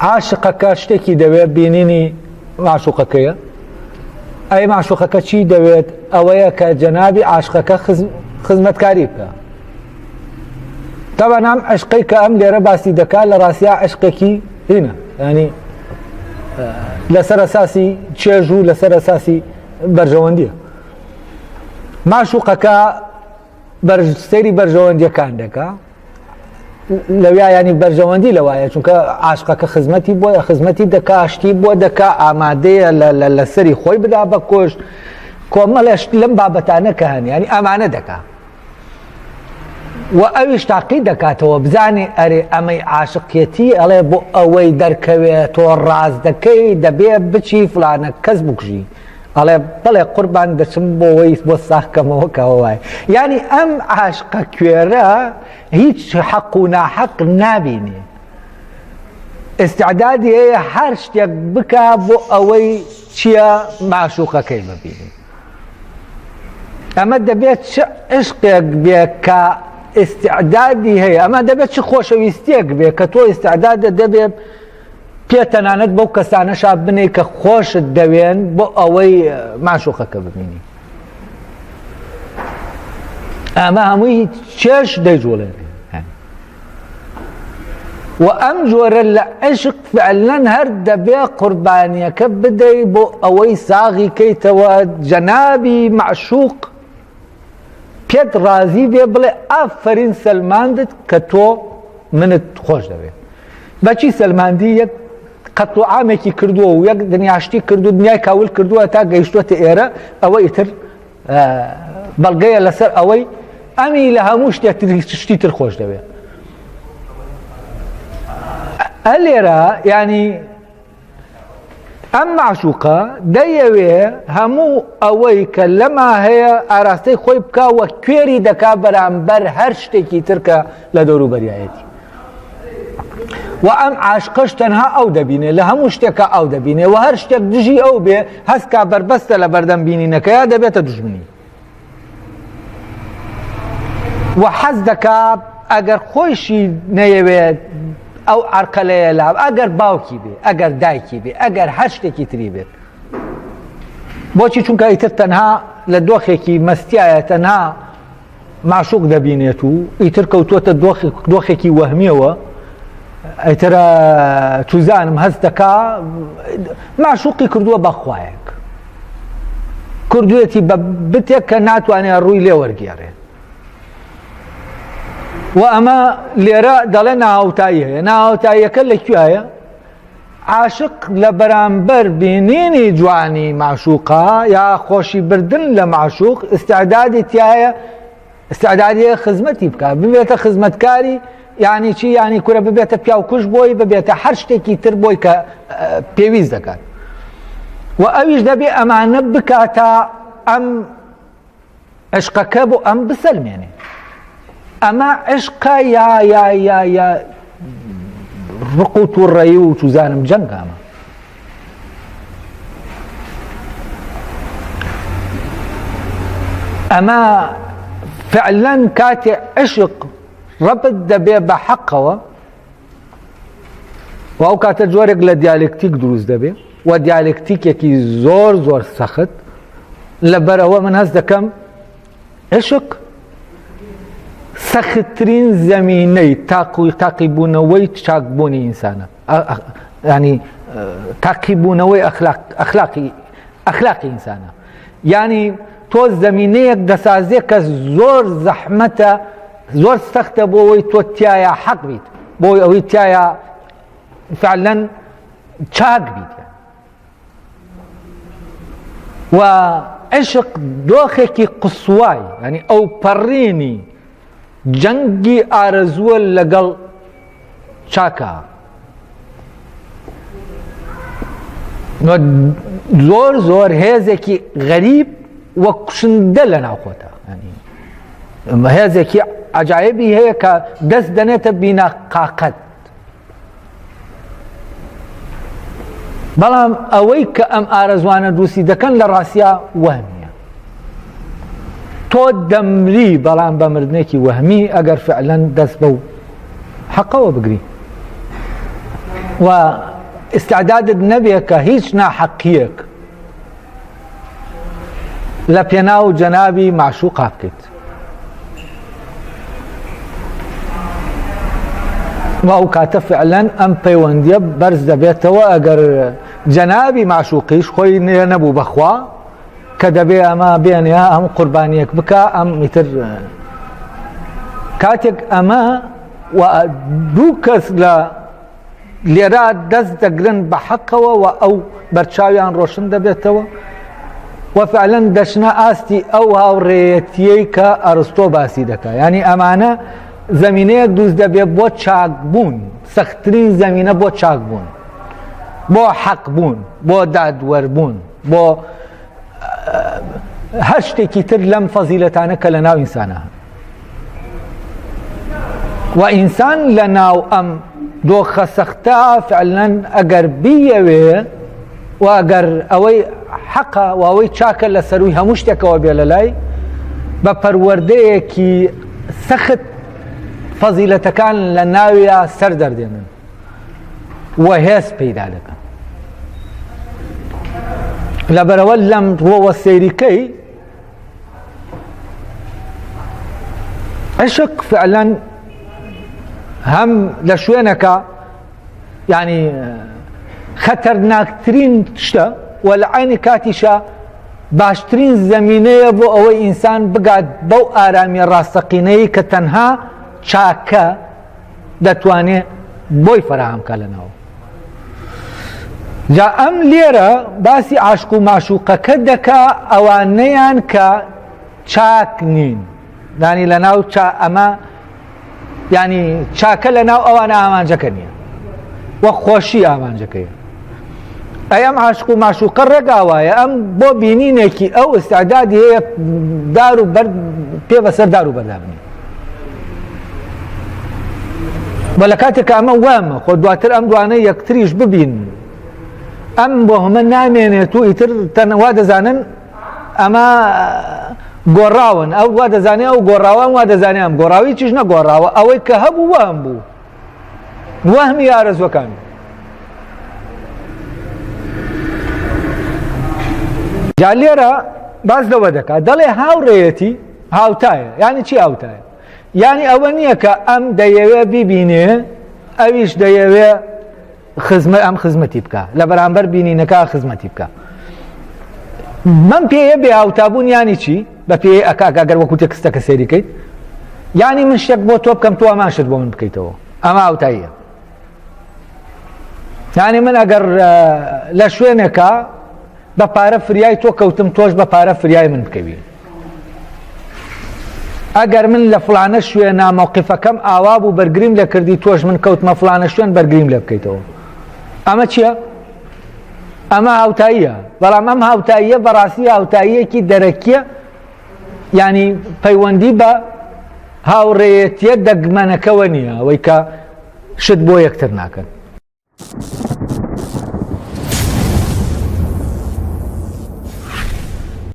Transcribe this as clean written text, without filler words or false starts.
عاشقەکە شتێکی دەوێت بینینی معشوقەکەیە، ئەی معشوقەکە چی دەوێت؟ ئەوەیە کە جەنابی عاشقەکە خزمەتکاری بکە. طبعا ئەم عشقەی کە ئەم لێرە باسی دەکات لە ڕاستیە عشقێکی هینە، ینی لەسەر ئەساسی چێژ و لەسەر ئەساسی بەرژەوەندیە. معشوقەکە سەیری بەرژەوەندیەکان دەکات لەویا، ینی بەرژەوەندی لەوایە، چونکە عاشقەکە خزمەتی بۆیە خزمەتی دەکا، شتی بۆ دەکا، ئامادەیە لەسەری خۆی بدا بە کۆشت، کۆمەڵێش لەم بابەتانە کە هەن، ینی ئەمانە دەکا و ئەویش تاقی دەکاتەوە بزانێ ئەرێ ئەمەی عاشقێتی ئەڵێ بۆ ئەوەی دەرکەوێت تۆ ڕاز دەکەی دەبێ بچی فلانە کەس بکوژی، ئەڵێ بەڵێ قوربان دەچم بۆەوەی بۆ ساخکەمەوە کەوەوای. ینی ئەم عاشقە کوێرە هیچ حەق و ناحەق نابینێ، ئستعدادی هەیە هەر شتێک بکە بۆ ئەوەی چییە معشوقەکەی ببینی. ئەمە دەبێت چ عشقێک بێ کە ئستعدادی هەیە، ئەمە دەبێت چ خۆشەویستێک بێ کە تۆ ئستعدادە دەبێت پێتەنانەت بەو کەسانەشا بنێ کە خۆشت دەوێن بۆ ئەوەی معشوقەکە ببینی. ئەمە هەمووی چێش دەیجوڵێن و ئەم جۆرە لە عشق فعلەن هەر دەبێ قوربانیەکە بدەی بۆ ئەوەی ساغی کەیتەوە جەنابی معشوق پێت ڕازی بێ بڵێ ئافرین سەلماندت کە تۆ منت خۆش دەوێت. بەچی سەلماندی؟ یەک قەت و عامێکی کردووە و یەک دنیاشتی کردو، دنیای کاول کردووە تا گەیشتوەتە ئێرە، ئەوە ئیتر بەڵگەیە لەسەر ئەوەی ئەمی لە هەموو شتی تر خۆش دەوێت. ئەلێرە ینی ئەم معشوقە دەیەوێ هەموو ئەوەی کە لەما هەیە ئاراستەی خۆی بکاوە کوێری دەکا بەرامبەر هەر شتێکی ترکە لە دەوروبەریایەتی. و ئەم عاشقەش تەنها ئەو دەبینێ، لە هەموو شتێکە ئەو دەبینێ و هەر شتێک دژی ئەو بێ هەستکا بەربەستە لە بەردەم بینینەکەیە دەبێتە دوژمنی. و حەز دەکا ئەگەر خۆیشی نەیەوێت ئەو عەرقەلەیە لا، ئەگەر باوکی بێ، ئەگەر دایکی بێ، ئەگەر هەر شتێکی تری بێت. بۆچی؟ چونکە ئیتر تەنها لە دۆخێکی مەستیایە تەنها معشوق دەبینێت و ئیتر کەوتووەتە دۆخێکی وەهمیەوە، ئەیترە توزانم هەست دەکا معشوقی کردووە بەخوایەک، کردوێتی بە بتێک کە ناتوانێت ڕووی لێ وەرگێڕێت. و ئەمە لێرە دەڵێ ناهاوتایی هەیە. ناهاوتاییەکە لەکوێیە؟ عاشق لە بەرامبەر بینینی جوانی معشوقە یا خۆشی بردن لە معشوق ئستعدادی تایە، ئستعدادی خزمەتی بکە، ببێتە خزمەتکاری. یعنی چی؟ یعنی کورە ببێتە پیاوکوش بۆی، ببێتە هەر شتێکی تر بۆی کە پێویست دەکات. و ئەویش دەبێ ئەمانە بکاتە ئەم عشقەکە بۆ ئەم بسەلمێنێ. ئەمە عشقە یا ڕق و تووڕەیی و چوزانم جەنگامە. ئەمە فعلەن کاتێ عشق ڕەبت دەبێ بە حەقەوە و ئەو کاتە جۆرێک لە دیالکتیک دروست دەبێ و دیالکتیکێکی زۆر زۆر سەخت. لەبەرەوە من هەست دەکەم عشق سەختترین زەمینەی تاقیبوونەوەی چاکبوونی ئینسانە، ینی تاقیبوونەوەی ئەخلاقی ئینسانە. ینی تۆ زەمینەیەک دەسازێ کە زۆر زەحمەتە، زۆر سەختە بۆ ئەوەی تۆ تایە حەق بیت، بۆ ئەوەی تایە فعلەن چاک بیت. و عشق دۆخێکی قسوای، ینی ئەو پەڕینی جەنگی ئارەزووە لەگەڵ چاکە. زۆر زۆر هێزێکی غەریب وە کوشندە لە ناوخۆتە، هێزێکی عەجایبی هەیە کە دەست دەنێتە بیناقاقەت. بەڵام ئەوەی کە ئەم ئارەزوانە دروستی دەکەن لە ڕاستیە وەهمیە. تۆ دەمری بەڵام بە مردنێکی وەهمی ئەگەر فعلەن دەست بەو حەقەوە بگری. و استعدادت نەبێ کە هیچ ناحەقیەک لە پێناو جەنابی معشوقا بکەیت. و ئەو کاتە فعلەن ئەم پەیوەندیە بەرز دەبێتەوە ئەگەر جەنابی معشوقیش خۆی نەبوو بەخوا کە دەبێ ئەمە بێنێ ئەم قوربانیەک بکە ئەم ئیتر کاتێک ئەمە دوو کەس لە لێرە دەست دەگرن بە حەقەوە و ئەو بەرچاویان ڕۆشن دەبێتەوە و فعلەن دەچنە ئاستی ئەو هاوڕێیەتیەی کە ئەرستۆ باسی دەکات. یعنی ئەمانە زەمینەیەک دروست دەبێت بۆ چاکبوون، سەختترین زەمینە بۆ چاکبوون، بۆ حەقبوون، بۆ دادوەربوون، بۆ هەر شتێکی تر لەم فەزیلەتانە کە لە ناو ئینسانە. و ئینسان لە ناو ئەم دۆخە سەختە فعلەن ئەگەر بیەوێ و ئەگەر ئەوەی حەقە و ئەوەی چاکە لە سەروی هەموو شتێکەوە بێ لە لای بە پەروەردەیەکی سەخت فەزیلەتەکان لە ناویە سەر دەردێنن و هێز پەیدا دەکەن. لەبەرەوە لەم ڕۆوە سەیریکەی عشق فعلەن هەم لە شوێنەکە یعنی خەتەرناکترین شتە و لە عینی کاتیشە باشترین زەمینەیە بۆ ئەوەی ئینسان بگات بەو ئارامی ڕاستەقینەی کە تەنها چاکە دەتوانێت بۆی فەراهەمکە لەناو. جا ئەم لێرە باسی عاشق و ماشوقەکە دەکا ئەوانەیان کە چاک نین، دانی لەناو ئەمە یعنی چاکە لەناو ئەوانە ئامانجەکە نییە وە خۆشی ئامانجەکەیە. ئەم عاشق و ماشوقە ڕێگاوایە ئەم بۆ بینینێکی ئەو ئستعدادی هەیە دار و پێ بەسەر دار و بەردابنی. بە لە کاتێک ئەمە وامە خۆ دواتر ئەم دوانە یەکتریش ببین ئەم بۆ هەمە نامێنێت و ئیتر تەنەوا دەزانن ئەمە گۆڕاون، ئەو وا دەزانێت ئەو گۆڕاوان وا دەزانێت ئەم گۆڕاوی چیش نەگۆڕاوە ئەوەی کە هەبوو وام بوو وەهمی ئارەزوەکان. جا لێرە باز لەوە دەکات دەڵێ هاوڕێیەتی هاوتایە. یعنی چی هاوتایە؟ یعنی ئەوە نییە کە ئەم دەیەوێ بیبینێ ئەویش دەیەوێ ئەم خزمەتی بکە لە بەرامبەر بینینەکە خزمەتی بکە. من پێیە بێ هاوتابوون یانی چی؟ بە پێی ئەگەر وەکو تێکستەکە سێریکەیت یعنی من شتێک بۆ تۆ بکەم تۆ ئەماشت بۆ من بکەیتەوە، ئەمە هاوتاییە. یعنی من ئەگەر لە شوێنێکە بە پارە فریای تۆ کەوتم تۆش بە پارە فریای من بکەوی. ئەگەر من لە فڵانە شوێنە مەوقیفەکەم ئاوا بوو بەرگریم لێ کردی تۆش من کەوتمە فڵانە شوێن بەرگریم لێ بکەیتەوە. ئەمە چییە؟ ئەمە هاوتاییە. بەڵام ئەم هاوتاییە بەڕاستی هاوتاییەکی دەرەکیە، یعنی پەیوەندی بە هاوڕێیەتیە دەگمەنەکەوە نییە ئەوەی کە شت بۆ یەکتر ناکەن.